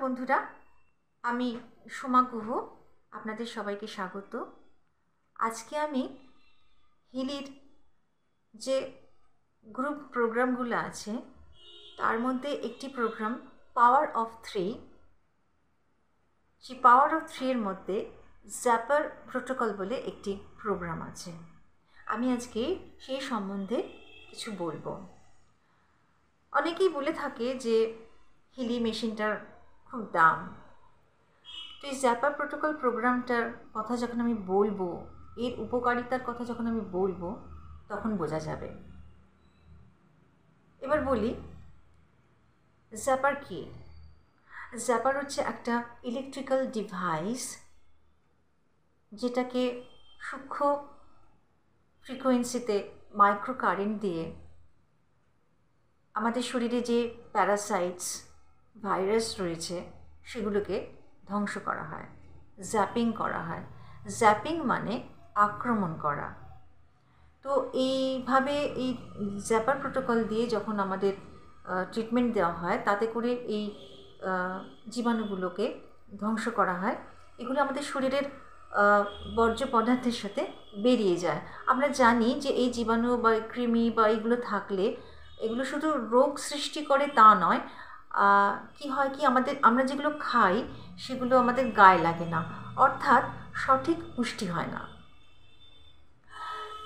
বন্ধুরা, আমি সোমা গুহ আপনাদের সবাইকে স্বাগত। আজকে আমি হিলির যে গ্রুপ প্রোগ্রামগুলো আছে তার মধ্যে একটি প্রোগ্রাম পাওয়ার অফ 3, সেই পাওয়ার অফ 3 এর মধ্যে জ্যাপার প্রোটোকল বলে একটি প্রোগ্রাম আছে। আমি আজকে সেই সম্বন্ধে কিছু বলবো। অনেকেই বলে থাকে যে হিলি মেশিনটার খুব দাম। তো এই জ্যাপার প্রোটোকল প্রোগ্রামটার কথা যখন আমি বলবো, এর উপকারিতার কথা যখন আমি বলবো, তখন বোঝা যাবে। এবার বলি, জ্যাপার কি? জ্যাপার হচ্ছে একটা ইলেকট্রিক্যাল ডিভাইস যেটাকে সূক্ষ্ম ফ্রিকোয়েন্সিতে মাইক্রো কারেন্ট দিয়ে আমাদের শরীরে যে প্যারাসাইটস, ভাইরাস রয়েছে সেগুলোকে ধ্বংস করা হয়, জ্যাপিং করা হয়। জ্যাপিং মানে আক্রমণ করা। তো এইভাবে এই জ্যাপার প্রোটোকল দিয়ে যখন আমাদের ট্রিটমেন্ট দেওয়া হয়, তাতে করে এই জীবাণুগুলোকে ধ্বংস করা হয়। এগুলো আমাদের শরীরের বর্জ্য পদার্থের সাথে বেরিয়ে যায়। আমরা জানি যে এই জীবাণু বা কৃমি বা এগুলো থাকলে এগুলো শুধু রোগ সৃষ্টি করে তা নয়, কি হয় কি আমরা যেগুলো খাই সেগুলো আমাদের গায়ে লাগে না, অর্থাৎ সঠিক পুষ্টি হয় না।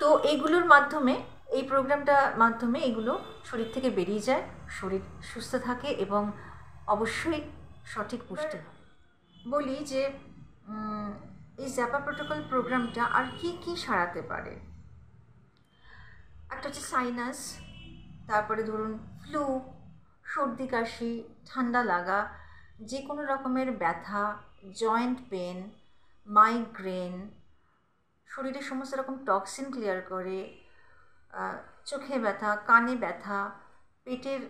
তো এইগুলোর মাধ্যমে, এই প্রোগ্রামটার মাধ্যমে এগুলো শরীর থেকে বেরিয়ে যায়, শরীর সুস্থ থাকে এবং অবশ্যই সঠিক পুষ্টি হয়। বলি যে এই জ্যাপার প্রোটোকল প্রোগ্রামটা আর কি কি সারাতে পারে। একটা হচ্ছে সাইনাস, তারপরে ধরুন ফ্লু, সর্দি কাশি, ঠান্ডা লাগা, যে কোনো রকমের ব্যথা, জয়েন্ট পেন, মাইগ্রেন, শরীরের সমস্ত রকম টক্সিন ক্লিয়ার করে, চোখে ব্যথা, কানে ব্যথা, পেটের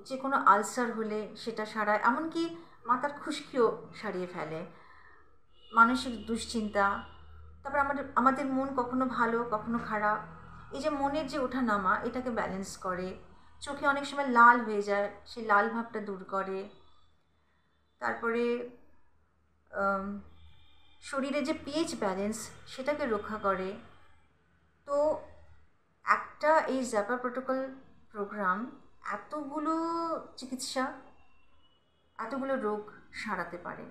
যে কোনো আলসার হলে সেটা সারায়, এমনকি মাথার খুশকিও সারিয়ে ফেলে, মানসিক দুশ্চিন্তা। তারপর আমাদের মন কখনো ভালো কখনো খারাপ, এই যে মনের যে ওঠানামা, এটাকে ব্যালেন্স করে। চোখে অনেক সময় লাল হয়ে যায়, সেই লাল ভাবটা দূর করে। তারপরে শরীরে যে পিএইচ ব্যালেন্স, সেটাকে রক্ষা করে। তো একটা এই জ্যাপার প্রোটোকল প্রোগ্রাম এতগুলো চিকিৎসা, এতগুলো রোগ সারাতে পারে।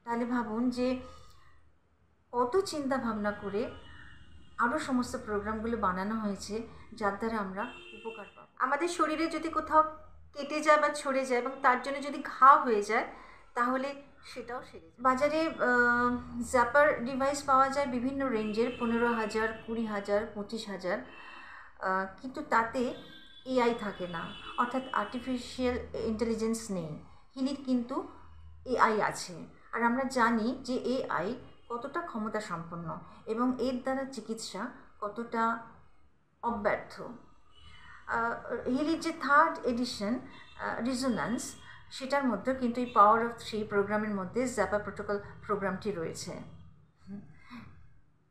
তাহলে ভাবুন যে কত চিন্তা ভাবনা করে আরও সমস্ত প্রোগ্রামগুলো বানানো হয়েছে, যার দ্বারা আমরা উপকার পাব। আমাদের শরীরে যদি কোথাও কেটে যায় বা ছড়ে যায় এবং তার জন্য যদি ঘা হয়ে যায়, তাহলে সেটাও সেরে যায়। বাজারে জ্যাপার ডিভাইস পাওয়া যায় বিভিন্ন রেঞ্জের, 15,000, 20,000, 25,000, কিন্তু তাতে এআই থাকে না, অর্থাৎ আর্টিফিশিয়াল ইন্টেলিজেন্স নেই। হিলির কিন্তু এআই আছে, আর আমরা জানি যে এআই কতটা ক্ষমতা সম্পন্ন এবং এর দ্বারা চিকিৎসা কতটা অব্যর্থ। হিলির যে 3rd এডিশন রেজোন্যান্স, সেটার মধ্যে কিন্তু এই পাওয়ার অফ 3 প্রোগ্রামের মধ্যে জ্যাপার প্রোটোকল প্রোগ্রামটি রয়েছে।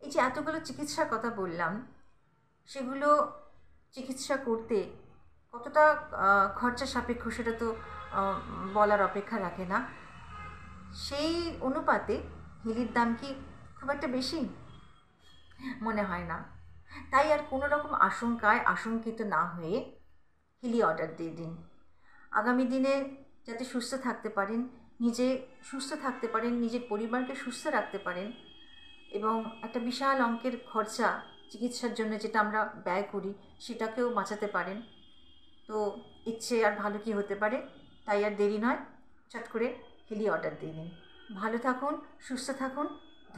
এই যে এতগুলো চিকিৎসার কথা বললাম, সেগুলো চিকিৎসা করতে কতটা খরচা সাপেক্ষ সেটা তো বলার অপেক্ষা রাখে না। সেই অনুপাতে হিলির দাম কি খুব একটা বেশি? মনে হয় না। তাই আর কোনো রকম আশঙ্কিত না হয়ে হিলি অর্ডার দিয়ে দিন। আগামী দিনে যাতে সুস্থ থাকতে পারেন, নিজে সুস্থ থাকতে পারেন, নিজের পরিবারকে সুস্থ রাখতে পারেন এবং একটা বিশাল অঙ্কের খরচা চিকিৎসার জন্য যেটা আমরা ব্যয় করি সেটাকেও বাঁচাতে পারেন। তো ইচ্ছে আর ভালো কি হতে পারে? তাই আর দেরি নয়, চট করে হিলি অর্ডার দিয়ে নিন। ভালো থাকুন, সুস্থ থাকুন।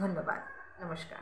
ধন্যবাদ, নমস্কার।